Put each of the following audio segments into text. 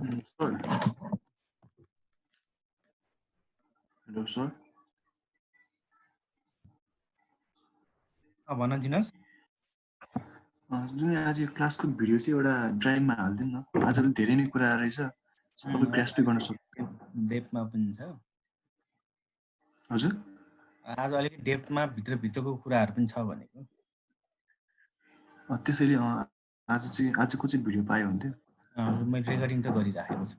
Sir. Hello, sir. भन्न दिनुहोस्। जुन आज यो क्लासको भिडियो चाहिँ एउटा ड्राइभमा हालिदिउँ न। आजकल धेरै नै कुरा रहेछ, सबै ग्रास्प गर्न सक्छ। डेप्थमा पनि छ। हजुर, आज अलिकति डेप्थमा भित्रको कुराहरू पनि छ भनेको। त्यसैले आजको चाहिँ भिडियो पायो हुन्थ्यो। मैले रेकर्डिङ त गरिराखेको छु।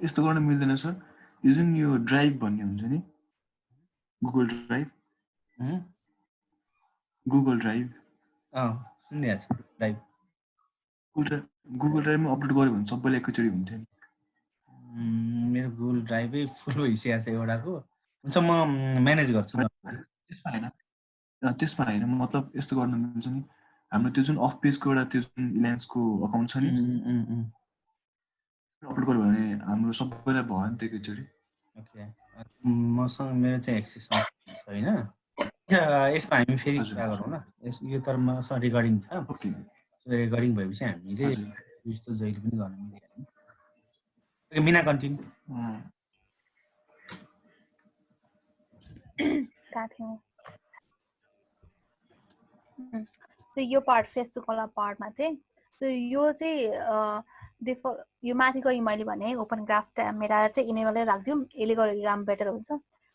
यस्तो गर्न मिल्दैन सर। यो जुन यो ड्राइभ भन्ने हुन्छ नि, गुगल ड्राइभ। गुगल ड्राइभ सुनिरहेको छु। ड्राइभ गुगल ड्राइभमा अपलोड गऱ्यो भने सबैलाई एकैचोटि हुन्थ्यो नि। मेरो गुगल ड्राइभै फुल भइसकेको छ एउटाको। हुन्छ म म्यानेज गर्छु न। त्यसमा होइन मतलब यस्तो गर्न मिल्छ नि, हाम्रो त्यो जुन अफ पेजको एउटा त्यो जुन इलायन्सको अकाउन्ट छ नि, अपलोड गर्यो भने हाम्रो सबैलाई भयो नि त एकैचोटि। ओके, मसँग मेरो चाहिँ एक्सेस छैन। यसमा हामी फेरि कुरा गरौँ न। यो त मसँग रेकर्डिङ छ। रेकर्डिङ भएपछि हामीले यस्तो जहिले पनि गर्न मिलिहाल्यो। ओके, मिना कन्टिन्यू। यो पार्ट फेसबुक वाला पार्टमा चाहिँ यो चाहिँ यो माथि गई मैले भने ओपन ग्राफ मेरा चाहिँ इनेबलै राखिदिउँ, यसले गरेर राम्रो बेटर हुन्छ।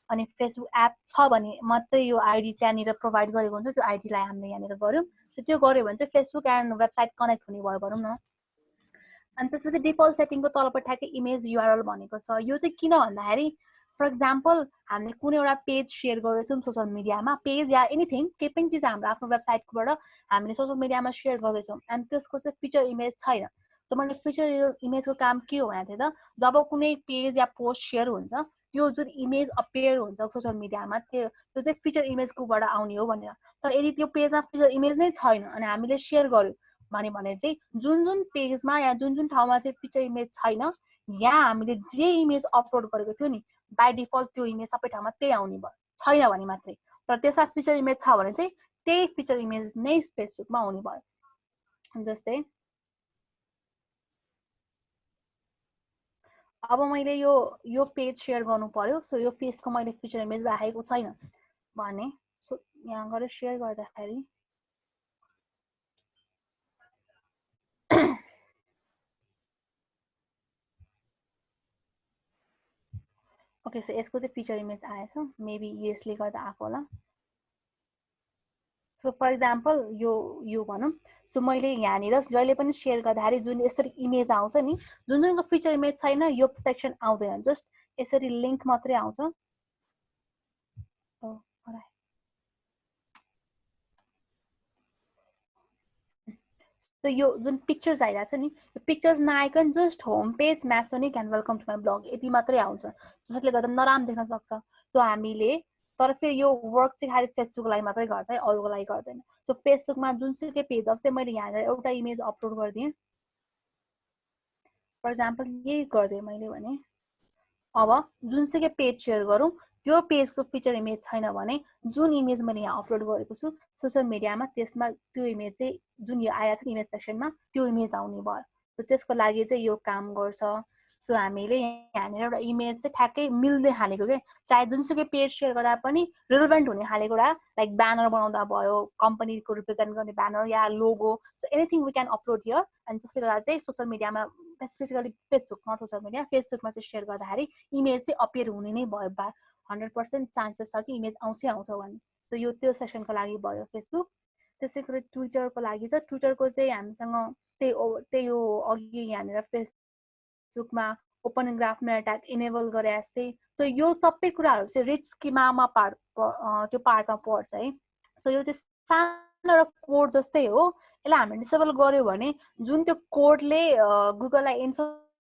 अनि फेसबुक एप छ भने मात्रै यो आइडी त्यहाँनिर प्रोभाइड गरेको हुन्छ, त्यो आइडीलाई हामीले यहाँनिर गऱ्यौँ। त्यो गऱ्यो भने चाहिँ फेसबुक एन्ड वेबसाइट कनेक्ट हुने भयो भनौँ न। अनि त्यसपछि डिफल्ट सेटिङको तलपट्टि ठ्याक्कै इमेज युआरएल भनेको छ। यो चाहिँ किन भन्दाखेरि फर एक्जाम्पल हामीले कुनै एउटा पेज सेयर गर्दैछौँ सोसियल मिडियामा, पेज या एनिथिङ केही पनि चिज हाम्रो आफ्नो वेबसाइटबाट हामीले सोसियल मिडियामा सेयर गर्दैछौँ अनि त्यसको चाहिँ फिचर इमेज छैन। त मैले फिचर इमेजको काम के हो भनेको थिएँ त, जब कुनै पेज या पोस्ट सेयर हुन्छ त्यो जुन इमेज अपियर हुन्छ सोसियल मिडियामा त्यो चाहिँ फिचर इमेजकोबाट आउने हो भनेर। तर यदि त्यो पेजमा फिचर इमेज नै छैन अनि हामीले सेयर गर्यो भने चाहिँ जुन पेजमा या जुन ठाउँमा चाहिँ फिचर इमेज छैन, यहाँ हामीले जे इमेज अपलोड गरेको थियो नि बाई डिफल्ट त्यो इमेज सबै ठाउँमा त्यही आउने भयो, छैन भने मात्रै। तर त्यसमा फिचर इमेज छ भने चाहिँ त्यही फिचर इमेज नै फेसबुकमा आउने भयो। जस्तै अब मैले यो पेज सेयर गर्नु पर्यो, सो यो पेजको मैले फिचर इमेज राखेको छैन भने यहाँ गएर सेयर गर्दाखेरि ओके, सो यसको चाहिँ फिचर इमेज आएछ, मेबी यसले गर्दा आएको होला। सो फर इक्जाम्पल यो भनौँ, सो मैले यहाँनिर जहिले पनि सेयर गर्दाखेरि जुन यसरी इमेज आउँछ नि, जुनको फिचर इमेज छैन यो सेक्सन आउँदैन, जस्ट यसरी लिङ्क मात्रै आउँछ। सो यो जुन पिक्चर्स आइरहेको छ नि, यो पिक्चर्स नआइकन just home page masonic and welcome to my blog यति मात्रै आउँछ, जसले गर्दा नराम्रो देख्न सक्छ। त्यो हामीले तर फेरि यो वर्क चाहिँ खालि फेसबुकलाई मात्रै गर्छ है, अरूको लागि गर्दैन। सो फेसबुकमा जुनसुकै पेज जस्तै मैले यहाँनिर एउटा इमेज अपलोड गरिदिएँ, फर इक्जाम्पल यही गरिदिएँ मैले भने अब जुनसुकै पेज सेयर गरौँ त्यो पेजको फिचर इमेज छैन भने जुन इमेज मैले यहाँ अपलोड गरेको छु सोसियल मिडियामा त्यसमा त्यो इमेज चाहिँ जुन यो आएको छ इमेज सेक्सनमा त्यो इमेज आउने भयो। सो त्यसको लागि चाहिँ यो काम गर्छ। सो हामीले यहाँनिर एउटा इमेज चाहिँ ठ्याक्कै मिल्दै हालेको के, चाहे जुनसुकै पेज सेयर गर्दा पनि रिलेभेन्ट हुने खालेको एउटा लाइक ब्यानर बनाउँदा भयो, कम्पनीको रिप्रेजेन्ट गर्ने ब्यानर या logo, so anything we can upload here. अनि त्यसले गर्दा चाहिँ सोसियल मिडियामा specifically Facebook not social media फेसबुकमा चाहिँ सेयर गर्दाखेरि इमेज चाहिँ अपियर हुने नै भयो। 100% चान्सेस छ कि इमेज आउँछै आउँछ भने। सो यो त्यो सेक्सनको लागि भयो फेसबुक। त्यसै गरी ट्विटरको लागि छ, ट्विटरको चाहिँ हामीसँग त्यही हो अघि यहाँनिर फेसबुकमा ओपन ग्राफ मेटा ट्याग इनेबल गरे जस्तै। सो यो सबै कुराहरू चाहिँ रिच स्किमामा त्यो पार्टमा पर्छ है। सो यो चाहिँ सानो एउटा कोड जस्तै हो, यसलाई हामीले डिसेबल गर्यो भने जुन त्यो कोडले गुगललाई इन्फर्मेसन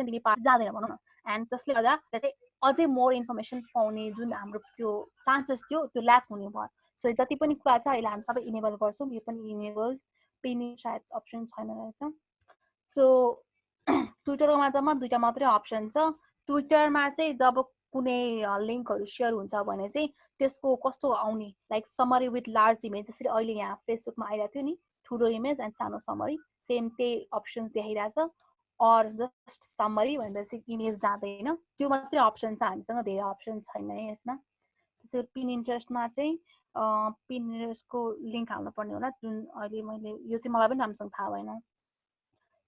दिने पार्ट जाँदैन भनौँ न, एन्ड त्यसले गर्दा चाहिँ अझै मोर इन्फर्मेसन पाउने जुन हाम्रो त्यो चान्सेस थियो त्यो ल्याक हुने भयो। सो जति पनि कुरा छ अहिले हामी सबै इनेबल गर्छौँ, यो पनि इनेबल पनि सायद अप्सन छैन रहेछ। सो ट्विटरमा जम्मा दुईवटा मात्रै अप्सन छ। ट्विटरमा चाहिँ जब कुनै लिङ्कहरू सेयर हुन्छ भने चाहिँ त्यसको कस्तो आउने like summary with large image, जसरी अहिले यहाँ फेसबुकमा आइरहेको थियो नि ठुलो इमेज एन्ड सानो समरी सेम त्यही अप्सन देखाइरहेछ अर जस्ट समरी भनेपछि इमेज जाँदैन त्यो मात्रै अप्सन छ हामीसँग धेरै अप्सन छैन है यसमा त्यसैले पिनिन्ट्रेस्टमा चाहिँ पिनिन्ट्रेस्टको लिङ्क हाल्नु पर्ने होला जुन अहिले मैले यो चाहिँ मलाई पनि राम्रोसँग थाहा भएन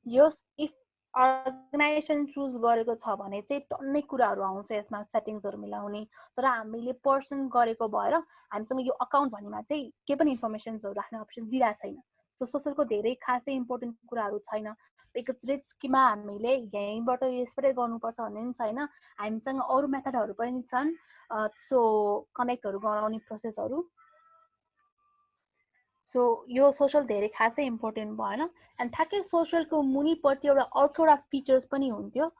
यो इफ अर्गनाइजेसन चुज गरेको छ भने चाहिँ टन्नै कुराहरू आउँछ यसमा सेटिङ्सहरू मिलाउने तर हामीले पर्सन गरेको भएर हामीसँग यो अकाउन्ट भन्नेमा चाहिँ के पनि इन्फर्मेसन्सहरू राख्ने अप्सन दिइरहेको छैन सो सोसियलको धेरै खासै इम्पोर्टेन्ट कुराहरू छैन बिकज रिस्कमा हामीले यहीँबाट यसबाटै गर्नुपर्छ भन्ने पनि छैन हामीसँग अरू मेथडहरू पनि छन् सो कनेक्टहरू गराउने प्रोसेसहरू सो यो सोसल धेरै खासै इम्पोर्टेन्ट भएन एन्ड ठ्याक्कै सोसलको मुनिपट्टि एउटा अर्को एउटा फिचर्स पनि हुन्थ्यो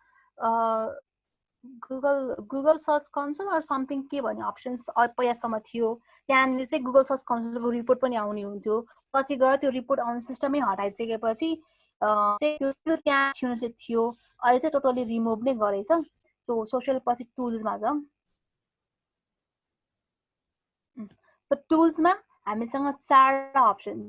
Google search console or something के भन्ने अप्सन्स पहिलासम्म थियो त्यहाँनिर चाहिँ गुगल सर्च कन्सोलको रिपोर्ट पनि आउने हुन्थ्यो पछि गएर त्यो रिपोर्ट आउने सिस्टमै हटाइसकेपछि चाहिँ त्यो स्टिल त्यहाँ छुन चाहिँ थियो अहिले चाहिँ टोटली रिमुभ नै गरेछ सो सोसल पछि टुल्समा छ सो टुल्समा हामीसँग चारवटा अप्सन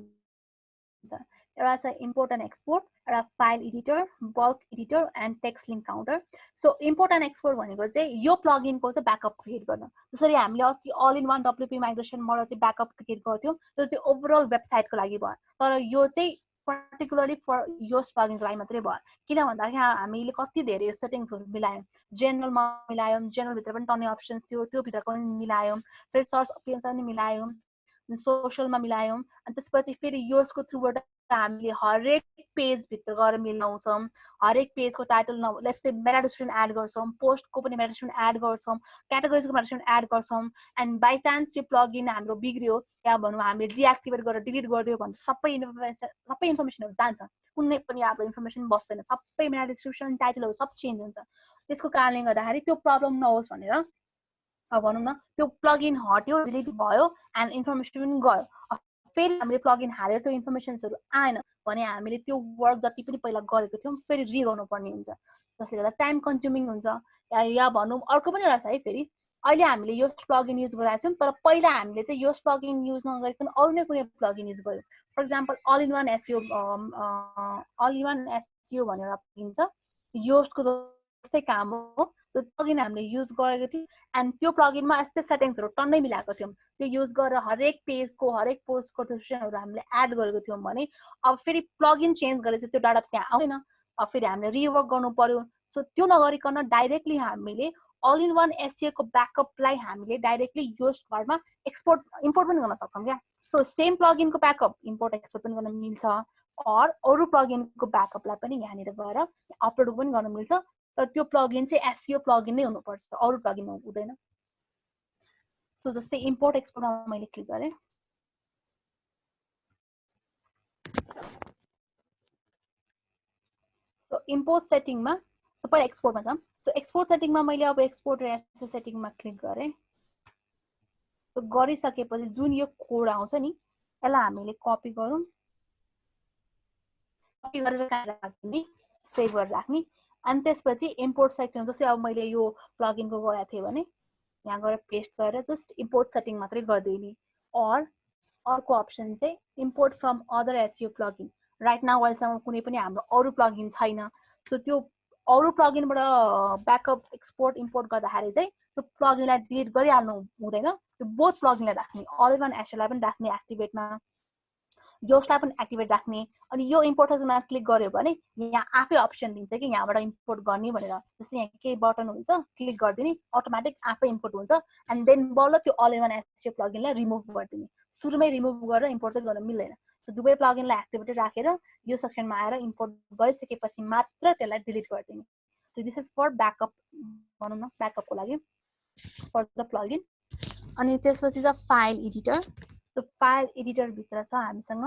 छ एउटा छ इम्पोर्ट एन्ड एक्सपोर्ट एउटा file editor bulk editor and text link counter so import and export भनेको चाहिँ यो प्लगइनको चाहिँ ब्याकअप क्रिएट गर्न जसरी हामीले अस्ति अल इन वान डब्ल्युपी माइग्रेसनबाट चाहिँ ब्याकअप क्रिएट गर्थ्यौँ त्यो चाहिँ ओभरअल वेबसाइटको लागि भयो तर यो चाहिँ पर्टिकुलरली फर योस प्लगइनको लागि मात्रै भयो किन भन्दाखेरि हामीले कति धेरै सेटिङ्सहरू मिलायौँ जेनरलमा मिलायौँ जेनरलभित्र पनि टन्नै अप्सन्स थियो त्योभित्रको पनि मिलायौँ फेरि सर्च अपियन्स पनि मिलायौँ सोसलमा मिलायौँ अनि त्यसपछि फेरि योसको थ्रुबाट हामीले हरेक पेजभित्र गएर मिलाउँछौँ हरेक पेजको title let's say meta description add गर्छौँ पोस्टको पनि मेटा डिस्क्रिप्सन एड गर्छौँ क्याटेगोरिजको मेटा डिस्क्रिप्सन एड गर्छौँ एन्ड बाई चान्स यो प्लगइन हाम्रो बिग्रियो या भनौँ हामीले डिएक्टिभेट गरेर डिलिट गरिदियो भने सबै इन्फर्मेसनहरू जान्छ कुनै पनि अब इन्फर्मेसन बस्दैन सबै मेटा डिस्क्रिप्सन टाइटलहरू सब चेन्ज हुन्छ त्यसको कारणले गर्दाखेरि त्यो प्रब्लम नहोस् भनेर भनौँ न त्यो प्लगइन हट्यो डिलिट भयो एन्ड इन्फर्मेसन पनि गयो फेरि हामीले प्लगइन हालेर त्यो इन्फर्मेसन्सहरू आएन भने हामीले त्यो वर्क जति पनि पहिला गरेको थियौँ फेरि रिगर्नु पर्ने हुन्छ जसले गर्दा टाइम कन्ज्युमिङ हुन्छ या भनौँ अर्को पनि एउटा छ है फेरि अहिले हामीले यो प्लगइन युज गरिरहेको छौँ तर पहिला हामीले चाहिँ यो प्लगइन युज नगरिकन अरू नै कुनै प्लगइन युज गर्यौँ for example all in one SEO भनेर एउटा प्लगइन छ योस्टको जस्तै काम हो त्यो प्लगइन हामीले युज गरेको थियौँ एन्ड त्यो प्लगइनमा यस्तै सेटिङ्सहरू टन्नै मिलाएको थियौँ त्यो युज गरेर हरेक पेजको हरेक पोस्टको डिस्क्रिप्सनहरू हामीले एड गरेको थियौँ भने अब फेरि प्लगइन चेन्ज गरेपछि त्यो डाटा त्यहाँ आउँदैन अब फेरि हामीले रिवर्क गर्नु पर्यो सो त्यो नगरिकन डाइरेक्टली हामीले अल इन वान एसइओको ब्याकअपलाई हामीले डाइरेक्टली योस्टमा एक्सपोर्ट इम्पोर्ट पनि गर्न सक्छौँ क्या सो सेम प्लगइनको ब्याकअप इम्पोर्ट एक्सपोर्ट पनि गर्न मिल्छ अरू प्लगइनको ब्याकअपलाई पनि यहाँनिर गएर अपलोड पनि गर्न मिल्छ तर त्यो प्लगइन चाहिँ एसइओ प्लगइन नै हुनुपर्छ अरू प्लगइन हुँदैन सो जस्तै इम्पोर्ट एक्सपोर्टमा मैले क्लिक गरेँ सो इम्पोर्ट सेटिङमा सो पहिला एक्सपोर्टमा जाऊँ सो एक्सपोर्ट सेटिङमा मैले अब एक्सपोर्ट र एसइओ सेटिङमा क्लिक गरेँ सो गरिसकेपछि जुन यो कोड आउँछ नि यसलाई हामीले कपी गरौँ कपी गरेर राख्ने सेभ गरेर राख्ने अनि त्यसपछि इम्पोर्ट सेटिङ जस्तै अब मैले यो प्लगइनको गएको थिएँ भने यहाँ गएर पेस्ट गरेर जस्ट इम्पोर्ट सेटिङ मात्रै गरिदिने अर्को अप्सन चाहिँ import from other SEO plugin right now अहिलेसम्म कुनै पनि हाम्रो अरू प्लगइन छैन सो त्यो अरू प्लगइनबाट ब्याकअप एक्सपोर्ट इम्पोर्ट गर्दाखेरि चाहिँ त्यो प्लगइनलाई डिलिट गरिहाल्नु हुँदैन त्यो बोथ प्लगइनलाई राख्ने अल इन वान एसइओलाई पनि राख्ने एक्टिभेटमा योस्टलाई पनि एक्टिभेट राख्ने अनि यो इम्पोर्टमा क्लिक गर्यो भने यहाँ आफै अप्सन दिन्छ कि यहाँबाट इम्पोर्ट गर्ने भनेर जस्तै यहाँ केही बटन हुन्छ क्लिक गरिदिने अटोमेटिक आफै इम्पोर्ट हुन्छ एन्ड देन बल्ल त्यो अल इन वान एसइओ प्लगइनलाई रिमुभ गरिदिने सुरुमै रिमुभ गरेर इम्पोर्ट चाहिँ गर्न मिल्दैन सो दुवै प्लगइनलाई एक्टिभेटेड राखेर यो सेक्सनमा आएर इम्पोर्ट गरिसकेपछि मात्र त्यसलाई डिलिट गरिदिने so this is for backup भनौँ न ब्याकअपको लागि फर द प्लगइन अनि त्यसपछि छ फाइल एडिटर सो फाइल एडिटरभित्र छ हामीसँग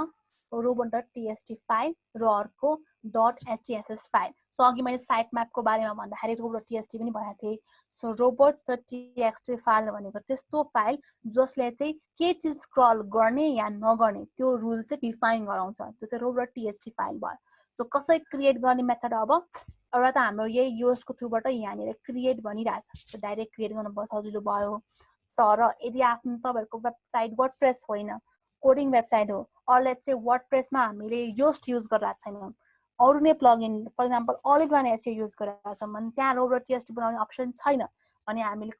robot.txt फाइल र अर्को .htss फाइल सो अघि मैले साइट म्यापको बारेमा भन्दाखेरि robot.txt पनि भनेको थिएँ सो robots.txt फाइल भनेको त्यस्तो फाइल जसले चाहिँ के चिज स्क्रल गर्ने या नगर्ने त्यो रुल चाहिँ डिफाइन गराउँछ त्यो चाहिँ robot.txt फाइल भयो सो कसरी क्रिएट गर्ने मेथड अब एउटा त हाम्रो यही योस्टको थ्रुबाट यहाँनिर क्रिएट भनिरहेछ सो डाइरेक्ट क्रिएट गर्नु सजिलो भयो तर यदि आफ्नो तपाईँहरूको वेबसाइट वर्डप्रेस होइन कोडिङ वेबसाइट हो अर लेट्स से वर्डप्रेसमा हामीले योस्ट युज गरिरहेको छैनौँ, अरू नै प्लगइन फर एक्जाम्पल अलिभ वान एसए युज गरिरहेको छौँ भने त्यहाँ robo.txt बनाउने अप्सन छैन अनि हामीले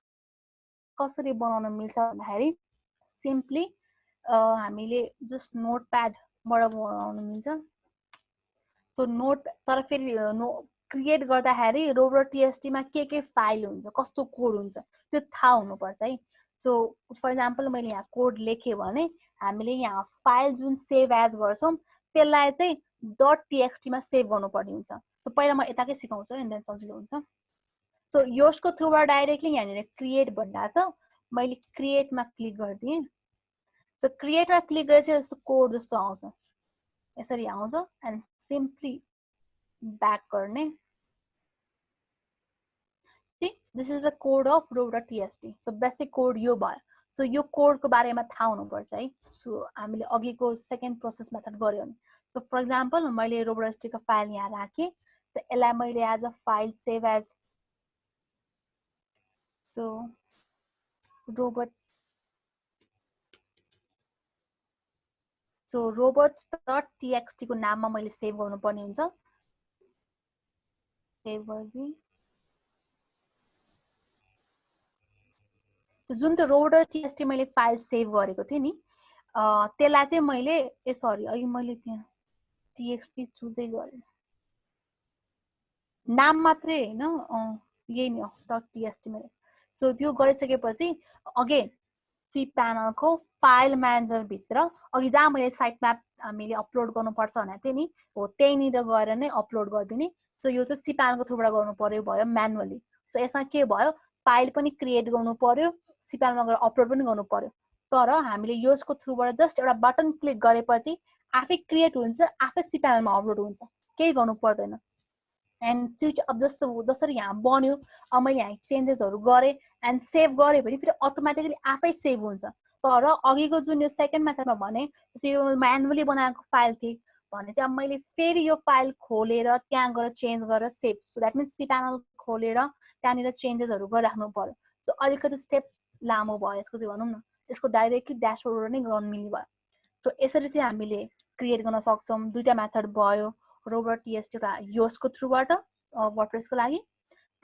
कसरी बनाउन मिल्छ भन्दाखेरि सिम्पली हामीले जस्ट नोटप्याडबाट बनाउन मिल्छ। सो नोट तर फेरि क्रिएट गर्दाखेरि robo.txt मा के फाइल हुन्छ, कस्तो कोड हुन्छ त्यो थाहा हुनुपर्छ है। सो फर एक्जाम्पल मैले यहाँ कोड लेखेँ भने हामीले यहाँ फाइल जुन सेभ एज गर्छौँ त्यसलाई चाहिँ .txt मा सेभ गर्नुपर्ने हुन्छ। सो पहिला म यताकै सिकाउँछु एन्ड देन सजिलो हुन्छ। सो योस्टको थ्रुबाट डाइरेक्टली यहाँनिर क्रिएट भनिरहेको छ, मैले क्रिएटमा क्लिक गरिदिएँ। सो क्रिएटमा क्लिक गरेपछि यस्तो कोड जस्तो आउँछ, यसरी आउँछ एन्ड सिम्पली ब्याक गर्ने। This is the code of robo.txt। So basic code यो भयो। सो यो कोडको बारेमा थाहा हुनुपर्छ है। सो हामीले अघिको सेकेन्ड प्रोसेस मेथड गऱ्यो भने सो फर एक्जाम्पल मैले robo.txt को फाइल यहाँ राखेँ। सो यसलाई मैले as a file save as so robots.txt को नाममा मैले सेभ गर्नुपर्ने हुन्छ। सेभ गरिदिएँ। जुन त्यो robo.txt मैले फाइल सेभ गरेको थिएँ नि त्यसलाई चाहिँ मैले सरी अघि मैले त्यहाँ txt चुजै गरेँ, नाम मात्रै हैन यही नि .txt मैले। सो त्यो गरिसकेपछि अगेन सी प्यानलको फाइल म्यानेजर भित्र अघि जहाँ मैले साइट म्याप हामीले अपलोड गर्नुपर्छ भनेको थिएँ नि हो त्यहीँनिर गएर नै अपलोड गरिदिने। सो यो चाहिँ सी प्यानलको थ्रुबाट गर्नु पर्यो भयो म्यानुअली। सो यसमा के भयो फाइल पनि क्रिएट गर्नु पर्यो, सी प्यानलमा गएर अपलोड पनि गर्नु पर्यो। तर हामीले यसको थ्रुबाट जस्ट एउटा बटन क्लिक गरेपछि आफै क्रिएट हुन्छ, आफै सी प्यानलमा अपलोड हुन्छ, केही गर्नु पर्दैन। एन्ड स्विच अब जसरी यहाँ बन्यो अब मैले यहाँ चेन्जेसहरू गरेँ एन्ड सेभ गरेँ भने फेरि अटोमेटिकली आफै सेभ हुन्छ। तर अघिको जुन यो सेकेन्ड मेथडमा भने त्यो म्यानुअली बनाएको फाइल थिए भने चाहिँ अब मैले फेरि यो फाइल खोलेर त्यहाँ गएर चेन्ज गरेर save. So that means cPanel खोलेर त्यहाँनिर चेन्जेसहरू गरिराख्नु पर्यो। सो अलिकति स्टेप लामो भयो यसको चाहिँ भनौँ न, यसको डाइरेक्टली ड्यासबोर्डबाट नै गर्नु मिल्ने भयो। सो यसरी चाहिँ हामीले क्रिएट गर्न सक्छौँ। दुईटा मेथड भयो, robo.txt एउटा योस्टको थ्रुबाट वर्डप्रेसको लागि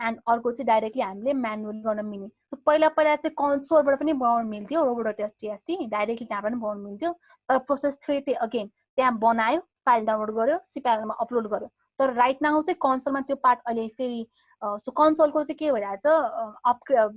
एन्ड अर्को चाहिँ डाइरेक्टली हामीले म्यानुअली गर्न मिल्ने। सो पहिला चाहिँ कन्सोलबाट पनि बनाउनु मिल्थ्यो robo.txt, डाइरेक्टली त्यहाँबाट पनि बनाउनु मिल्थ्यो। तर प्रोसेस फेरि अगेन त्यहाँ बनायो, फाइल डाउनलोड गर्यो, सी प्यानलमा अपलोड गर्यो। तर राइट नाउ चाहिँ कन्सोलमा त्यो पार्ट अहिले फेरि सो कन्सोलको चाहिँ के भइरहेछ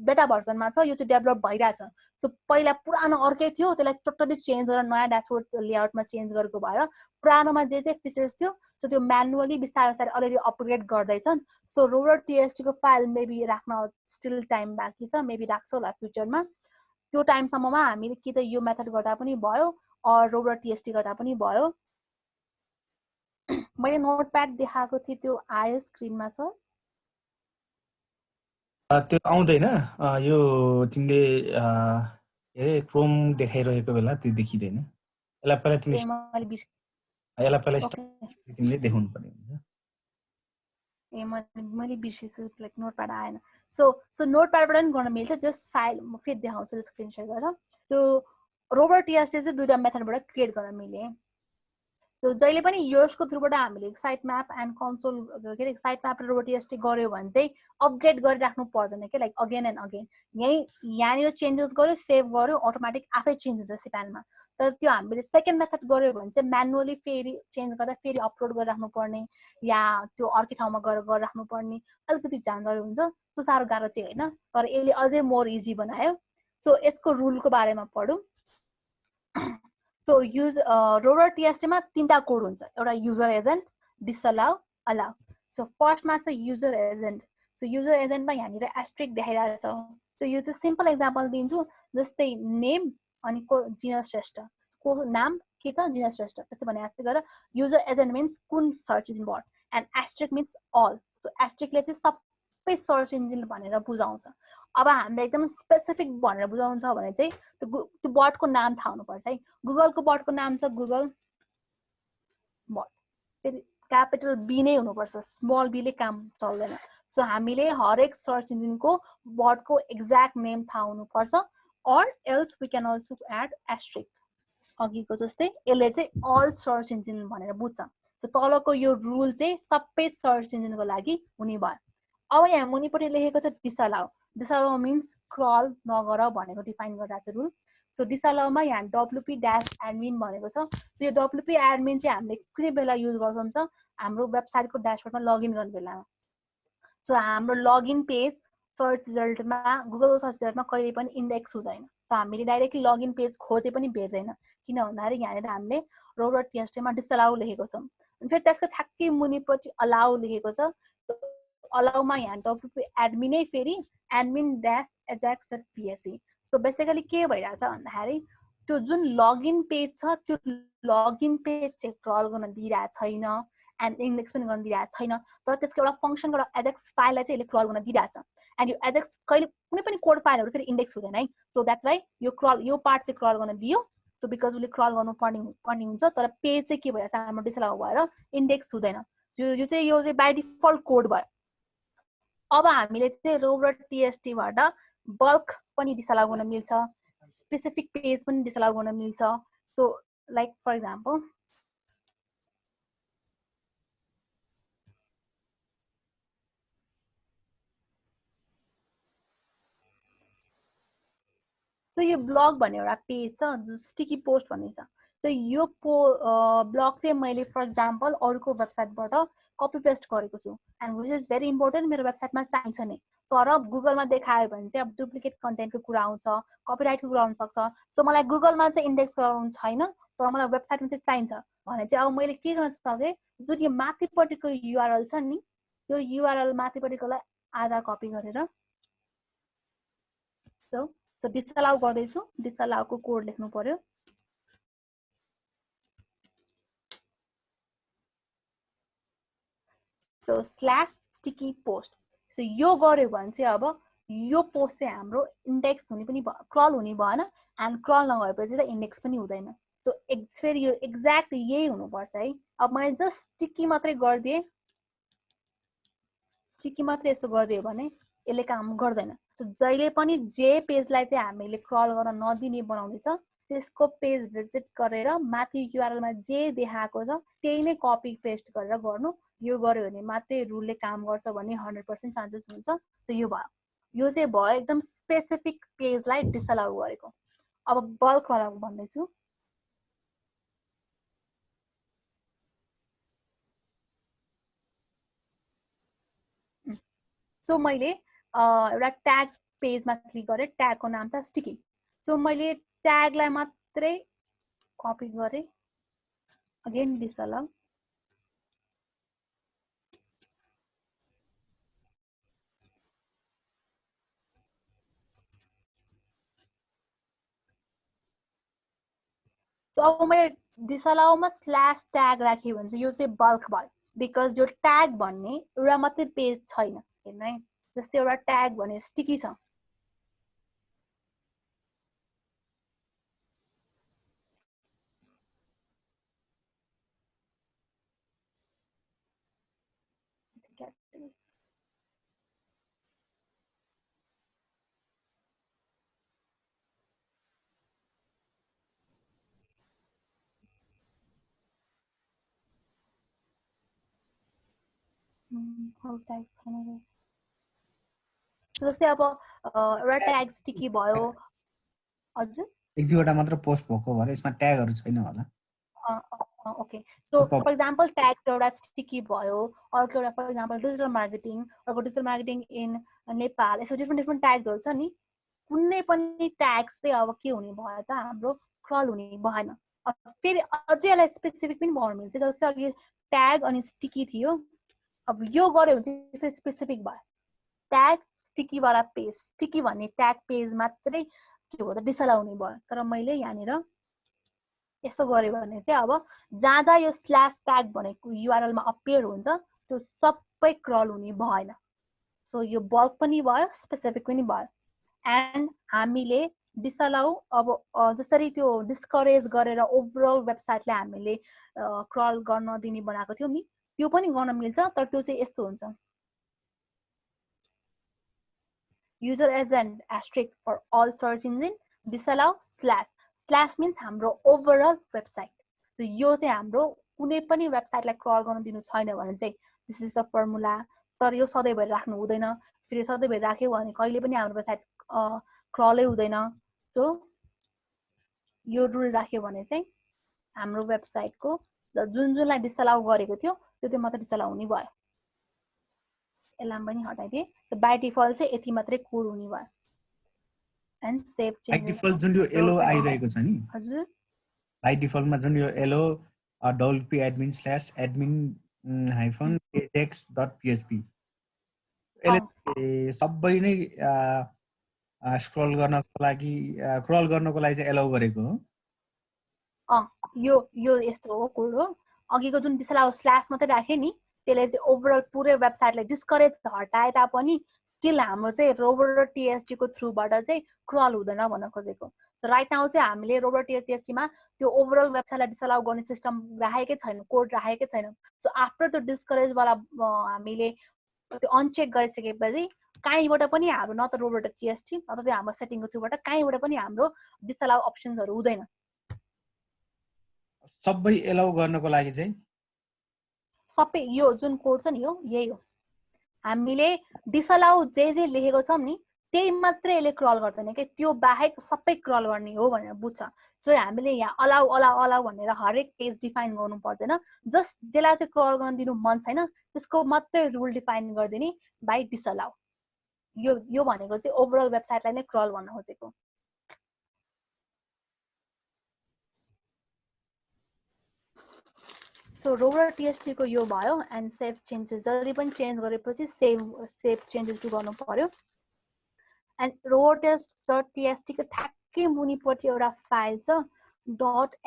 बेटा भर्जनमा छ, यो चाहिँ डेभलप भइरहेछ। सो पहिला पुरानो अर्कै थियो, त्यसलाई टोटली चेन्ज गरेर नयाँ ड्यासबोर्ड लेआउटमा चेन्ज गरेको भएर पुरानोमा जे फिचर्स थियो सो त्यो म्यानुअली बिस्तारै बिस्तारै अलरेडी अपग्रेड गर्दैछन्। सो robo.txt को फाइल मेबी राख्न स्टिल टाइम बाँकी छ, मेबी राख्छ होला फ्युचरमा। त्यो टाइमसम्ममा हामीले कि त यो मेथड गर्दा पनि भयो अर robo.txt गर्दा पनि भयो। मैले नोटप्याड देखाएको थिएँ त्यो आयो स्क्रिनमा सर? त्यो आउँदैन यो तिमीले के अरे क्रोम देखाइरहेको बेला त्यो देखिँदैन। यसलाई पहिला तिमीले देखाउनु पर्ने हुन्छ। मैले बिर्सेछु लाइक नोटप्याड आएन। सो नोटप्याडबाट पनि गर्न मिल्छ, जस्ट फाइल म फेरि देखाउँछु स्क्रिन सेयर गरेर। सो robo.txt चाहिँ दुईटा मेथडबाट क्रिएट गर्न मिले। सो जहिले पनि योस्टको थ्रुबाट हामीले साइट म्याप एन्ड कन्सोल के अरे साइट म्याप र robo.txt गऱ्यो भने चाहिँ अपडेट गरिराख्नु पर्दैन क्या, लाइक अगेन एन्ड अगेन यहाँनिर चेन्जेस गर्यो, सेभ गर्यो, अटोमेटिक आफै चेन्ज हुन्छ सी प्यानमा। तर त्यो हामीले सेकेन्ड मेथड गऱ्यो भने चाहिँ म्यानुअली फेरि चेन्ज गर्दा फेरि अपलोड गरिराख्नु पर्ने या त्यो अर्कै ठाउँमा गएर गरिराख्नु पर्ने, अलिकति झन्झट हुन्छ। त्यो साह्रो गाह्रो चाहिँ होइन, तर यसले अझै मोर इजी बनायो। सो यसको रुलको बारेमा पढौँ। सो robo.txt मा तीनटा कोड हुन्छ, एउटा user agent, disallow, allow. So फर्स्टमा चाहिँ युजर एजेन्ट। सो युजर एजेन्टमा यहाँनिर एस्ट्रिक देखाइरहेको छ। सो यो चाहिँ सिम्पल एक्जाम्पल दिन्छु, जस्तै नेम अनि जिनस श्रेष्ठ, को नाम के त जिनस श्रेष्ठ त्यस्तो भने जस्तै गरेर युजर एजेन्ट मिन्स कुन सर्च इन्जिनबाट and asterisk means all. So एस्ट्रिकले चाहिँ सबै सर्च इन्जिन भनेर बुझाउँछ। अब हामीले एकदम स्पेसिफिक भनेर बुझाउँछ भने चाहिँ त्यो बटको नाम थाहा हुनुपर्छ है। गुगलको बटको नाम छ गुगल बट, फेरि क्यापिटल बी नै हुनुपर्छ, स्मल बीले काम चल्दैन। सो हामीले हरेक सर्च इन्जिनको बटको एक्ज्याक्ट नेम थाहा हुनुपर्छ, or else we can also add asterisk। अघिको जस्तै यसले चाहिँ अल सर्च इन्जिन भनेर बुझ्छ सो तलको यो रुल चाहिँ सबै सर्च इन्जिनको लागि हुने भयो अब यहाँ मुनिपट्टि लेखेको छ डिसअलाउ मिन्स क्रल नगर भनेको डिफाइन गरिरहेको छ रुल सो डिसअलाउमा यहाँ wp-admin भनेको छ सो यो wp-admin चाहिँ हामीले कुनै बेला युज गर्छौँ हाम्रो वेबसाइटको ड्यासबोर्डमा लगइन गर्ने बेलामा सो हाम्रो लगइन पेज सर्च रिजल्टमा गुगलको सर्च रिजल्टमा कहिले पनि इन्डेक्स हुँदैन सो हामीले डाइरेक्टली लगइन पेज खोजे पनि भेट्दैन किन भन्दाखेरि यहाँनिर हामीले row.txt मा डिसअलाउ लेखेको छौँ फेरि त्यसको ठ्याक्कै मुनिपट्टि अलाउ लेखेको छ अलाउमा यहाँ wp-admin नै फेरि admin-ajax.php सो बेसिकली के भइरहेछ भन्दाखेरि त्यो जुन लगइन पेज छ त्यो लगइन पेज चाहिँ क्रल गर्न दिइरहेको छैन एन्ड इन्डेक्स पनि गर्न दिइरहेको छैन तर त्यसको एउटा फङ्सनको एउटा एजेक्स फाइललाई चाहिँ यसले क्रल गर्न दिइरहेछ एन्ड यो एजेक्स कहिले कुनै पनि कोड फाइलहरू फेरि इन्डेक्स हुँदैन है सो द्याट्स वाइ यो पार्ट चाहिँ क्रल गर्न दियो सो बिकज उसले क्रल गर्नु पर्ने हुन्छ तर पेज चाहिँ के भइरहेछ हाम्रो डिसअलाउ भएर इन्डेक्स हुँदैन यो चाहिँ बाई डिफल्ट कोड भयो अब हामीले चाहिँ row.txt बाट बल्क पनि डिसअलाउ गर्न मिल्छ स्पेसिफिक पेज पनि डिसअलाउ गर्न मिल्छ so like for example so यो ब्लग भन्ने एउटा पेज छ जो स्टिकी पोस्ट भन्ने छ सो यो ब्लग चाहिँ मैले फर एक्जाम्पल अरूको वेबसाइटबाट कपी पेस्ट गरेको छु and which is very important मेरो वेबसाइटमा चाहिन्छ नै तर गुगलमा देखायो भने चाहिँ अब डुप्लिकेट कन्टेन्टको कुरा आउँछ कपिराइटको कुरा आउन सक्छ सो मलाई गुगलमा चाहिँ इन्डेक्स गराउनु छैन तर मलाई वेबसाइटमा चाहिँ चाहिन्छ भने चाहिँ अब मैले के गर्न सकेँ जुन यो माथिपट्टिको युआरएल छ नि त्यो युआरएल माथिपट्टिकोलाई आधा कपी गरेर सो डिसअलाउ गर्दैछु डिसअलाउको कोड लेख्नु पर्यो सो /sticky post सो यो गर्यो भने चाहिँ अब यो पोस्ट चाहिँ हाम्रो इन्डेक्स हुने पनि क्रल हुने भएन एन्ड क्रल नभएपछि त इन्डेक्स पनि हुँदैन सो फेरि यो एक्ज्याक्ट यही हुनुपर्छ है अब मैले जस्ट स्टिकी मात्रै गरिदिएँ स्टिकी मात्रै यसो गरिदियो भने यसले काम गर्दैन सो जहिले पनि जे पेजलाई चाहिँ हामीले क्रल गर्न नदिने बनाउँदैछ त्यसको पेज भिजिट गरेर माथि युआरएलमा जे देखाएको छ त्यही नै कपी पेस्ट गरेर गर्नु यो गर्यो भने मात्रै रुलले काम गर्छ भन्ने 100% चान्सेस हुन्छ सो यो चाहिँ भयो एकदम स्पेसिफिक पेजलाई डिसअलाउ गरेको अब बल्क वाला भन्दैछु सो मैले एउटा ट्याग पेजमा क्लिक गरेँ ट्यागको नाम त स्टिकी सो मैले ट्यागलाई मात्रै कपी गरेँ अगेन डिसअलाउ सो अब मैले डिसअलाउमा /ट्याग राखेँ भने चाहिँ यो चाहिँ बल्क भयो बिकज यो ट्याग भन्ने एउटा मात्रै पेज छैन हेर्नु है जस्तै एउटा ट्याग भने स्टिकी छ जस्तै अब एउटा ट्याग स्टिकी भयो हजुर एक दुईवटा मात्र पोस्ट भएको भएर यसमा ट्यागहरू छैन होला okay so for example tag एउटा स्टिकी भयो अर्को एउटा for example digital marketing in Nepal यसो डिफ्रेन्ट ट्याग्सहरू छ नि कुनै पनि ट्याग चाहिँ अब के हुने भयो त हाम्रो क्रल हुने भएन फेरि अझै यसलाई स्पेसिफिक पनि बनाउनु मिल्छ जस्तै अघि ट्याग अनि स्टिकी थियो अब यो गर्यो भने चाहिँ फेरि स्पेसिफिक भयो ट्याग स्टिकीवाला पेज स्टिकी भन्ने ट्याग पेज मात्रै के हो त डिसअलाउ हुने भयो तर मैले यहाँनिर यस्तो गर्यो भने चाहिँ अब जहाँ यो /ट्याग भनेको युआरएलमा अपियर हुन्छ त्यो सबै क्रल हुने भएन सो यो बल्क पनि भयो स्पेसिफिक पनि भयो एन्ड हामीले डिसअलाउ अब जसरी त्यो डिस्करेज गरेर ओभरअल वेबसाइटलाई हामीले क्रल गर्न दिने बनाएको थियौँ नि त्यो पनि गर्न मिल्छ तर त्यो चाहिँ यस्तो हुन्छ user as an asterisk for all search engine disallow slash means हाम्रो ओभरअल वेबसाइट। सो यो चाहिँ हाम्रो कुनै पनि वेबसाइटलाई क्रल गर्न दिनु छैन भने चाहिँ दिस इज द फर्मुला। तर यो सधैँभरि राख्नु हुँदैन, फेरि सधैँभरि राख्यो भने कहिले पनि हाम्रो वेबसाइट क्रलै हुँदैन। सो यो रुल राख्यो भने चाहिँ हाम्रो वेबसाइटको जुनलाई डिसअलाउ गरेको थियो त्यो मात्र डिसअलाउ हुने भयो। यसलाई पनि हटाइदिए। सो बाइ डिफल्ट चाहिँ यति मात्रै कोड हुने भयो। And save changes. By default जुन यो एलो आइरहेको छ नि, हजुर बाइ डिफल्टमा जुन यो एलो wp admin/admin-ajax.php यसले सबै नै स्क्रल गर्नको लागि चाहिँ एलाउ गरेको हो। यो यस्तो हो कोड हो। अघिको जुन डिसअलाउ स्ल्यास मात्रै राखे नि त्यसले चाहिँ ओभरअल पुरै वेबसाइटलाई डिस्करेज हटाए तापनि स्टिल हाम्रो चाहिँ रोबर टीएसटी को थ्रुबाट चाहिँ क्रल हुँदैन भन्न खोजेको। राइट नाउ चाहिँ हामीले रोबर टीएसटी मा त्यो ओभरअल वेबसाइटलाई डिसअलाउ गर्ने सिस्टम राखेकै छैन, कोड राखेकै छैन। सो आफ्टर त्यो डिस्करेज वाला हामीले त्यो अनचेक गरिसकेपछि कहीँबाट पनि हाम्रो न त रोबर टीएसटी न त त्यो हाम्रो सेटिङको थ्रुबाट कहीँबाट पनि हाम्रो डिसअलाउ अप्सन्सहरू हुँदैन। सबै एलाउ गर्नको लागि चाहिँ सबै यो जुन कोड छ नि यो यही हो। हामीले डिसअलाउ जे लेखेको छौँ नि त्यही मात्रै यसले क्रल गर्दैन के, त्यो बाहेक सबै क्रल गर्ने हो भनेर बुझ्छ। सो हामीले यहाँ अलाउ अलाउ अलाउ भनेर हरेक पेज डिफाइन गर्नु पर्दैन। जस्ट जसलाई चाहिँ क्रल गर्न दिनु मन छैन त्यसको मात्रै रुल डिफाइन गरिदिने बाइ डिसअलाउ। यो भनेको चाहिँ ओभरअल वेबसाइटलाई नै क्रल गर्न खोजेको। सो रोबर टीएसटी को यो भयो। एन्ड सेभ चेन्जेस जति पनि चेन्ज गरेपछि सेभ चेन्जेस टु गर्नु पर्यो। एन्ड robots.txt को ठ्याक्कै मुनिपट्टि एउटा फाइल छ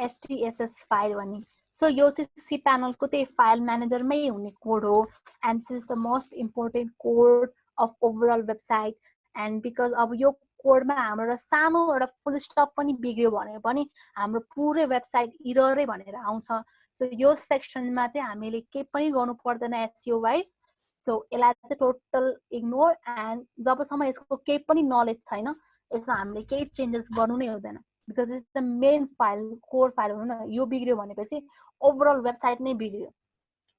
.stss फाइल भन्ने। सो यो चाहिँ सी प्यानलको त्यही फाइल म्यानेजरमै हुने कोड हो। And this is the most important code of overall website. And because अब यो कोडमा हाम्रो सानो एउटा फुल स्टप पनि बिग्रियो भने पनि हाम्रो पुरै वेबसाइट इररै भनेर आउँछ। सो यो सेक्सनमा चाहिँ हामीले केही पनि गर्नु पर्दैन एसइओ वाइज। सो यसलाई चाहिँ टोटल इग्नोर। एन्ड जबसम्म यसको केही पनि नलेज छैन यसमा हामीले केही चेन्जेस गर्नु नै हुँदैन। Because it's the main file, core file हो न। यो बिग्रियो भनेपछि ओभरअल वेबसाइट नै बिग्रियो।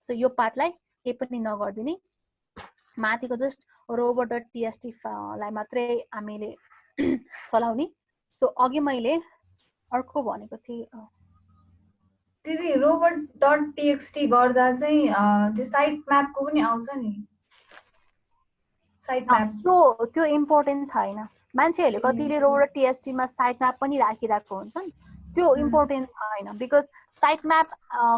सो यो पार्टलाई केही पनि नगरिदिने, माथिको जस्ट robo.txt लाई मात्रै हामीले चलाउने। सो अघि मैले अर्को भनेको थिएँ दिदी robot.txt गर्दा चाहिँ त्यो साइट म्यापको पनि आउँछ नि, साइट म्याप त्यो इम्पोर्टेन्ट छैन। मान्छेहरूले कतिले robo.txt मा साइट म्याप पनि राखिरहेको हुन्छन्, त्यो इम्पोर्टेन्ट छैन। बिकज साइट म्याप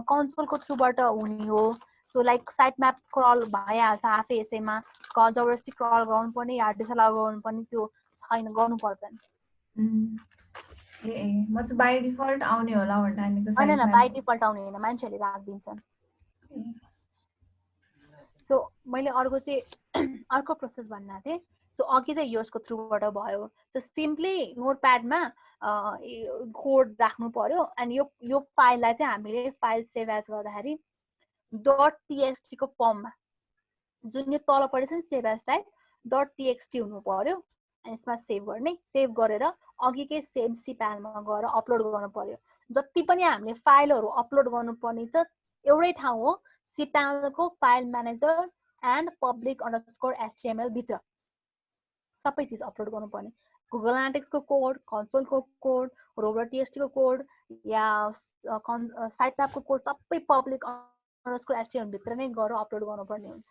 कन्सोलको थ्रुबाट हुने हो। So like site map crawl भइहाल्छ आफै यसैमा, जबरजस्ती क्रल गर्नु पर्ने या डिसअलाउ गर्नु पर्ने त्यो छैन, गर्नु पर्दैन। म चाहिँ बाइ डिफल्ट आउने होला भन्दा हैन बाइ डिफल्ट आउने हैन, मान्छेहरूले राखिदिन्छन्। सो मैले अर्को चाहिँ अर्को प्रोसेस भन्न थिएँ। सो अघि चाहिँ यसको थ्रुबाट भयो। सो सिम्पली नोटप्याडमा कोड राख्नु पर्यो। एन्ड यो फाइललाई चाहिँ हामीले फाइल सेभ एज गर्दाखेरि .txt को फर्ममा जुन यो तलपट्टि छ नि सेभ एज टाइप .txt हुनु पर्यो। अनि यसमा सेभ गर्ने, सेभ गरेर अघिकै सेम सी प्यानलमा गएर अपलोड गर्नु पर्यो। जति पनि हामीले फाइलहरू अपलोड गर्नुपर्ने छ एउटै ठाउँ हो, सी प्यानलको फाइल म्यानेजर एन्ड public_html भित्र सबै चिज अपलोड गर्नुपर्ने। गुगल एनालिटिक्सको कोड, कन्सोलको कोड, robo.txt को कोड या साइट म्यापको कोड सबै public_html भित्र नै गएर अपलोड गर्नुपर्ने हुन्छ।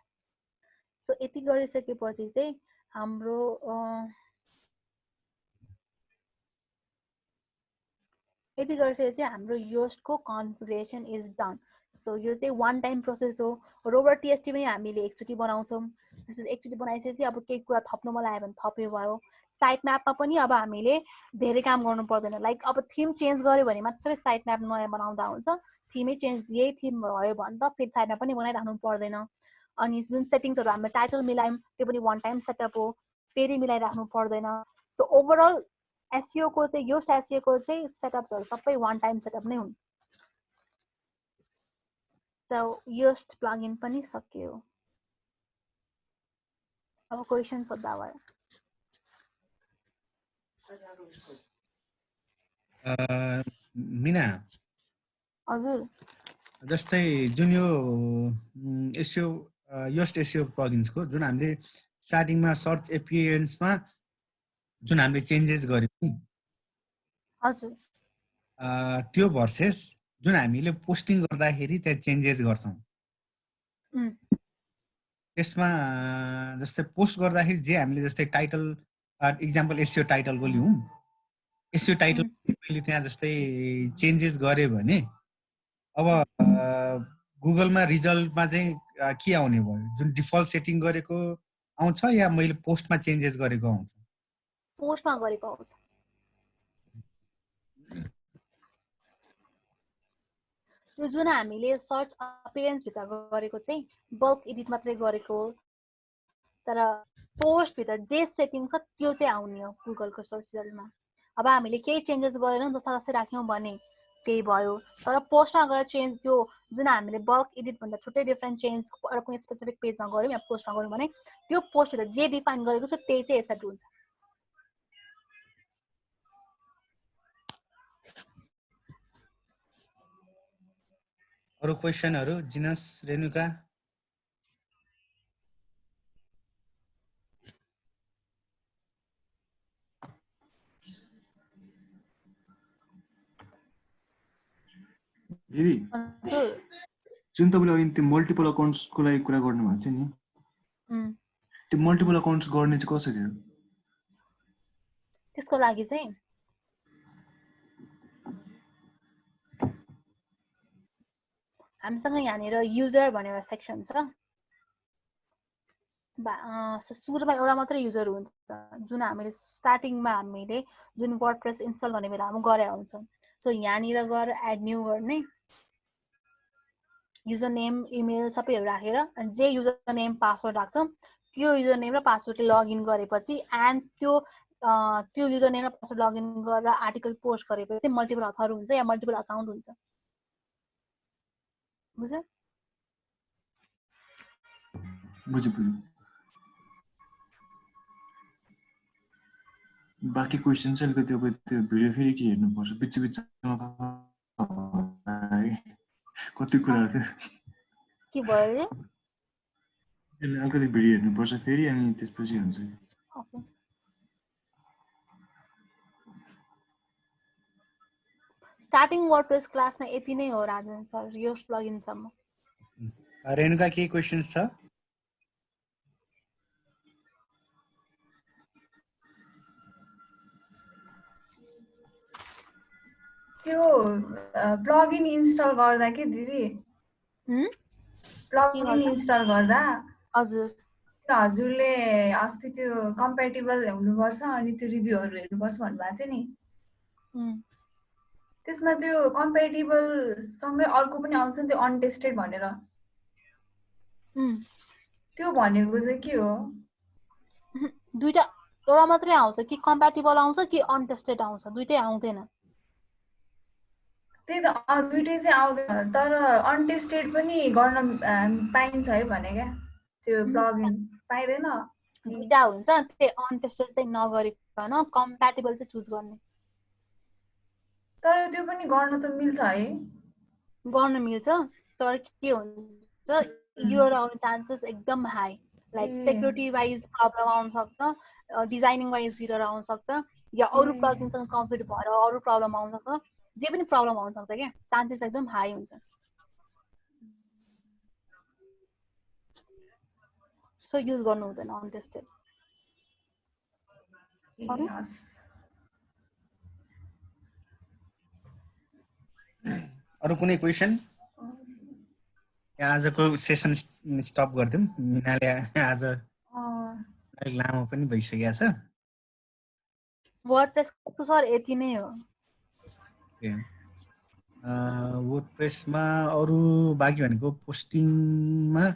सो यति गरिसकेपछि चाहिँ हाम्रो यति गरिसकेपछि हाम्रो योस्टको कन्फिगरेसन इज डन। सो यो चाहिँ वान टाइम प्रोसेस हो। robo.txt पनि हामीले एकचोटि बनाउँछौँ, त्यसपछि एकचोटि बनाइसकेपछि अब केही कुरा थप्नु मन लाग्यो भने थप्यो भयो। साइट म्यापमा पनि अब हामीले धेरै काम गर्नु पर्दैन। लाइक अब थिम चेन्ज गर्यो भने मात्रै साइट म्याप नयाँ बनाउँदा हुन्छ। थिमै चेन्ज यही थिम भयो भने त फेरि साइट म्याप पनि बनाइराख्नु पर्दैन। अनि जुन सेटिङ्सहरू हामीले टाइटल मिलायौँ त्यो पनि वान टाइम सेटअप हो, फेरि मिलाइराख्नु पर्दैन। सो ओभरअल एसइओ को चाहिँ योस्ट एसइओ को चाहिँ सेटअप्सहरू सबै वान टाइम सेटअप नै हुन्। सो योस्ट प्लगइन पनि सक्यो। अब क्वेसन सोध्दा भयो। मिना हजुर जस्तै जुन यो एसइओ योस्ट एसइओ प्लगइन्सको जुन हामीले स्टार्टिङमा सर्च एपिएन्समा जुन हामीले चेन्जेस गर्यौँ नि हजुर त्यो भर्सेस जुन हामीले पोस्टिङ गर्दाखेरि त्यहाँ चेन्जेस गर्छौँ त्यसमा जस्तै पोस्ट गर्दाखेरि जे हामीले जस्तै टाइटल इक्जाम्पल एसइओ टाइटलको लिउँ एसइओ टाइटल मैले त्यहाँ जस्तै चेन्जेस गरेँ भने अब गुगलमा रिजल्टमा चाहिँ के आउने भयो जुन डिफल्ट सेटिङ गरेको आउँछ या मैले पोस्टमा चेन्जेस गरेको आउँछ पोस्टमा गरेको आउँछ त्यो जुन हामीले सर्च अपियरेन्स भित्र गरेको चाहिँ बल्क एडिट मात्रै गरेको तर पोस्ट भित्र जे सेटिङ छ त्यो चाहिँ आउने हो गुगलको सर्च रिजल्टमा अब हामीले केही चेन्जेस गरेनौँ जस्ता जस्तै राख्यौँ भने त्यही भयो तर पोस्टमा गएर चेन्ज त्यो जुन हामीले बल्क एडिट भन्दा छुट्टै डिफ्रेन्ट चेन्ज कुनै स्पेसिफिक पेजमा गऱ्यौँ या पोस्टमा गऱ्यौँ भने त्यो पोस्टभित्र जे डिफाइन गरेको छ त्यही चाहिँ एक्सेप्ट हुन्छ अरू क्वेसनहरू जिनस रेणुका दिदी जुन तपाईँले अघि त्यो मल्टिपल अकाउन्ट्सको लागि कुरा गर्नुभएको थियो नि त्यो मल्टिपल अकाउन्ट्स गर्ने चाहिँ कसरी हो त्यसको लागि चाहिँ हामीसँग यहाँनिर युजर भनेर सेक्सन छ सुरुमा एउटा मात्रै युजर हुन्छ जुन हामीले स्टार्टिङमा हामीले जुन वर्डप्रेस इन्स्टल गर्ने बेला हामी गरे हुन्छ सो यहाँनिर गएर एड न्यू गर्ने युजर नेम इमेल सबैहरू राखेर अनि जे युजर नेम पासवर्ड राख्छौँ त्यो युजर नेम र पासवर्डले लगइन गरेपछि एन्ड त्यो युजर नेम र पासवर्ड लगइन गरेर आर्टिकल पोस्ट गरेपछि मल्टिपल अथर हुन्छ या मल्टिपल अकाउन्ट हुन्छ बुझ्यो बुझ्यो बाँकी क्वेसन चाहिँ अलिकति अब त्यो भिडियो फेरि के हेर्नुपर्छ बिचमा कति कुराहरू के भयो अलिकति भिडियो हेर्नुपर्छ फेरि अनि त्यसपछि हुन्छ स्टार्टिङ वर्डप्रेस क्लासमा यति नै हो राजन सर यो प्लगइनसम्म रेणुका के क्वेसन्स छ त्यो प्लगइन इन्स्टल गर्दा के दिदी प्लगइन इन्स्टल गर्दा हजुर हजुरले अस्ति त्यो कम्प्याटिबल हुनुपर्छ अनि त्यो रिभ्यूहरू हेर्नुपर्छ भन्नुभएको थियो नि त्यसमा त्यो कम्प्याटिबल सँगै अर्को पनि आउँछ नि त्यो अनटेस्टेड भनेर त्यो भनेको चाहिँ के हो दुईटा एउटा मात्रै आउँछ कि कम्प्याटिबल आउँछ कि अनटेस्टेड आउँछ दुईटै आउँदैन त्यही त दुईटै चाहिँ आउँदैन तर अनटेस्टेड पनि गर्न पाइन्छ है भने क्या त्यो प्लगइन पाइँदैन दुईटा हुन्छ त्यही अनटेस्टेड चाहिँ नगरिकन कम्प्याटिबल चाहिँ चुज गर्ने तर त्यो पनि गर्न त मिल्छ है गर्न मिल्छ तर के हुन्छ एरर आउने चान्सेस एकदम high like security wise problem आउन सक्छ डिजाइनिङ वाइज एरर आउन सक्छ या अरू प्लगइनसँग कन्फ्लिक्ट भएर अरू प्रब्लम आउन सक्छ जे पनि प्रब्लम आउन सक्छ क्या चान्सेस एकदम हाई हुन्छ सो युज गर्नु हुँदैन अनटेस्टेड अरू कुनै क्वेसन आजको सेसन स्टप गरिदिउँ मिनाले आज अलिक लामो पनि भइसकेको छ वर्डप्रेसको सर यति नै हो वर्डप्रेसमा अरू बाँकी भनेको पोस्टिङमा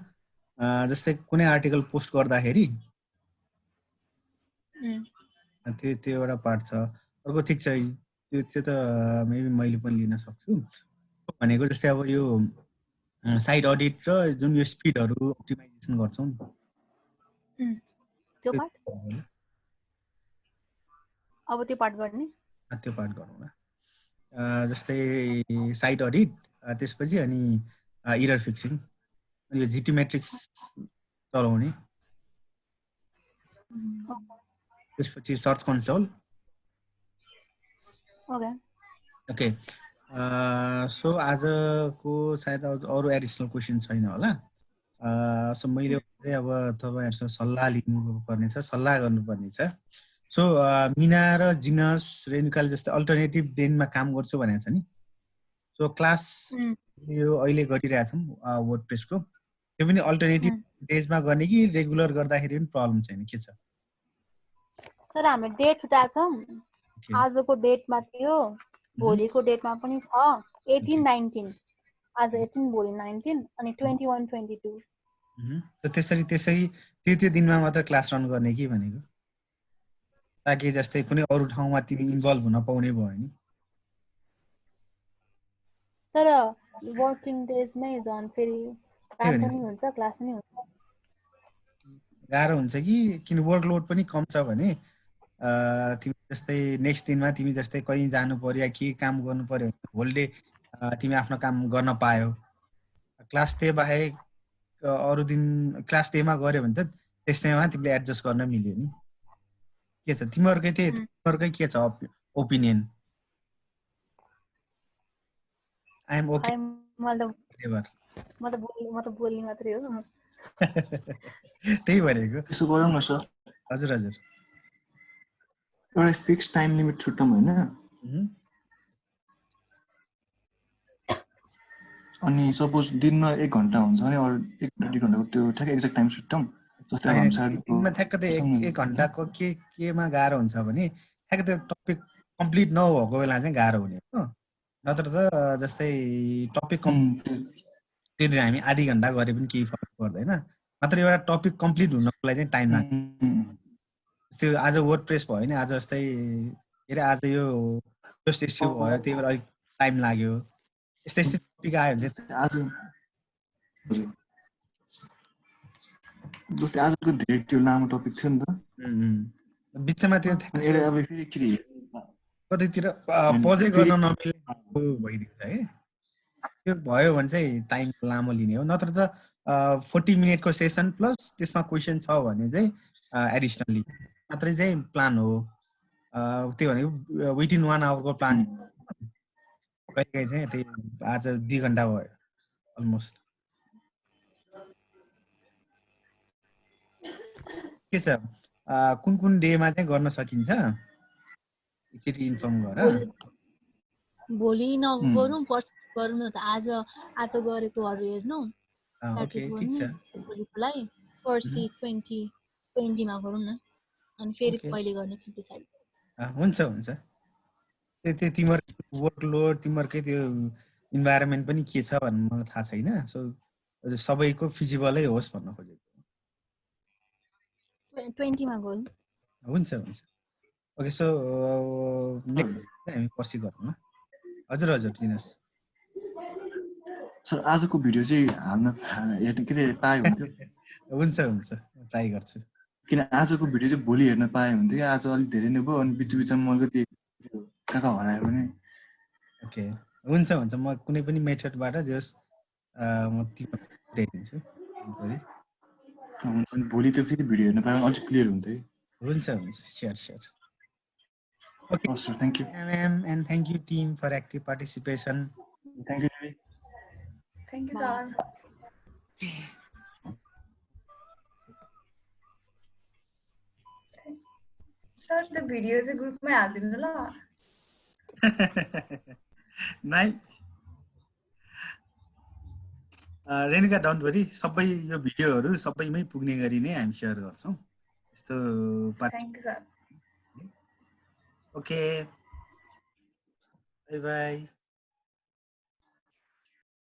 जस्तै कुनै आर्टिकल पोस्ट गर्दाखेरि त्यो एउटा पार्ट छ अर्को ठिक छ त्यो चाहिँ त मेबी मैले पनि लिन सक्छु भनेको जस्तै अब यो साइट अडिट र जुन यो स्पिडहरू अप्टिमाइजेसन गर्छौँ नि त्यो पार्ट अब त्यो पार्ट गर्ने त्यो पार्ट गरौँ न जस्तै साइट अडिट, त्यसपछि अनि इरर फिक्सिङ, यो जिटी म्याट्रिक्स चलाउने, त्यसपछि सर्च कन्सोल। ओके, सो आजको सायद अरू एडिसनल क्वेसन छैन होला। सो मैले चाहिँ अब तपाईँहरूसँग सल्लाह लिनुपर्ने छ, सल्लाह गर्नुपर्ने छ। सो मिना र जिनस रेनुकाले जस्तै अल्टरनेटिभ डेनमा काम गर्छु भनेको छ नि। सो क्लास यो अहिले गरिरहेछौँ वर्डप्रेसको, त्यो पनि अल्टरनेटिभ डेजमा गर्ने कि रेगुलर गर्दाखेरि पनि प्रब्लम छैन, के छ? सर हामी डेट छुटाएको छौँ, आजको डेटमा थियो, भोलिको डेटमा पनि छ, 18-19, आज 18 भोलि 19 अनि 21-22। त्यसरी त्यो दिनमा मात्र क्लास रन गर्ने कि भनेको, ताकि जस्तै कुनै अरू ठाउँमा तिमी इन्भल्भ हुन पाउने भयो नि। तर वर्किङ डेजमै झन् फेरि काम पनि हुन्छ, क्लास पनि हुन्छ, गाह्रो हुन्छ कि किन वर्कलोड पनि कम छ भने तिमी जस्तै नेक्स्ट दिनमा तिमी जस्तै कहीँ जानु पर्यो या के काम गर्नु पर्यो भने होल डे तिमी आफ्नो काम गर्न पायो। क्लास डे बाहेक अरू दिन क्लास डेमा गऱ्यो भने त त्यसैमा तिमीले एडजस्ट गर्न मिल्यो नि। के छ तिमीहरूकै के छ ओपिनियन? I am okay. म त बोल्ने मात्रै हो। त्यही भनेको। यसो गरौँ न सर। हजुर हजुर, एउटा फिक्स टाइम लिमिट छुट्टौँ होइन, अनि सपोज दिनमा 1 घन्टा हुन्छ भने अरू 1-2 घन्टाको त्यो ठ्याक्क एक्ज्याक्ट टाइम छुट्टौँ। जस्तै दिनमा ठ्याक्क त 1 घन्टाको केमा गाह्रो हुन्छ भने ठ्याक्क त्यो टपिक कम्प्लिट नभएको बेला चाहिँ गाह्रो हुने हो। नत्र त जस्तै टपिक त्यो दिन हामी आधी घन्टा गरे पनि केही फरक पर्दैन, मात्र एउटा टपिक कम्प्लिट हुनको लागि चाहिँ टाइम लाग्छ। त्यो आज वर्डप्रेस भयो नि, आज जस्तै के अरे आज यो इस्यु भयो, त्यही भएर अलिक टाइम लाग्यो। यस्तै टपिक आयो भने आज जस्तै आजको धेरै त्यो लामो टपिक थियो नि त, बिचमा त्यो अब फेरि कतैतिर पजै गर्न नमिलेको भइदिन्छ है। त्यो भयो भने चाहिँ टाइम लामो लिने हो, नत्र त 40 मिनटको सेसन प्लस त्यसमा क्वेसन छ भने चाहिँ एडिसनली मात्रै चाहिँ प्लान हो। त्यो भनेको विदिन 1 आवरको प्लान, कहिलेकाहीँ चाहिँ त्यही आज 2 घन्टा भयो अलमोस्ट। के छ कुन डेमा चाहिँ गर्न सकिन्छ एकचोटि इन्फर्म गर। भोलि नगरौँ, पर्सि गरौँ त। आज गरेकोहरू हेर्नु, ओके ठीक छ। भोलिकोलाई पर्सि 20 मा गरौँ न, अनि फेरि कहिले गर्ने डिसाइड। हुन्छ त्यो तिमीहरूको वर्कलोड, तिमीहरूकै त्यो इन्भाइरोमेन्ट पनि के छ भन्ने मलाई थाहा छैन। सो सबैको फिजिबलै होस् भन्न खोजेको। 20 मा गरौँ। हुन्छ। ओके, सो हामी पर्सि गरौँ न। हजुर दिनुहोस् सर। आजको भिडियो चाहिँ हाल्न के अरे पाए हुन्थ्यो। हुन्छ ट्राई गर्छु। किन आजको भिडियो चाहिँ भोलि हेर्न पाए हुन्थ्यो कि आज अलिक धेरै नै भयो, अनि बिचमा अलिकति कहाँ हरायो भने। ओके, हुन्छ म कुनै पनि मेथडबाट जस म तिमीलाई दिन्छु। हुन्छ, भोलि त फेरि भिडियो हेर्न पाए अलिक क्लियर हुन्थ्यो। हुन्छ sure. Okay, sir, thank you. Ma'am, and thank you team for active participation. Thank you. Thank you, sir. Sir, the video is a group में हाल्दिनु ल। नाइ रेनुका डोन्ट वरी, सबै यो भिडियोहरू सबैमै पुग्ने गरी नै हामी शेयर गर्छौं। यस्तो Thank you, sir. Okay. Bye.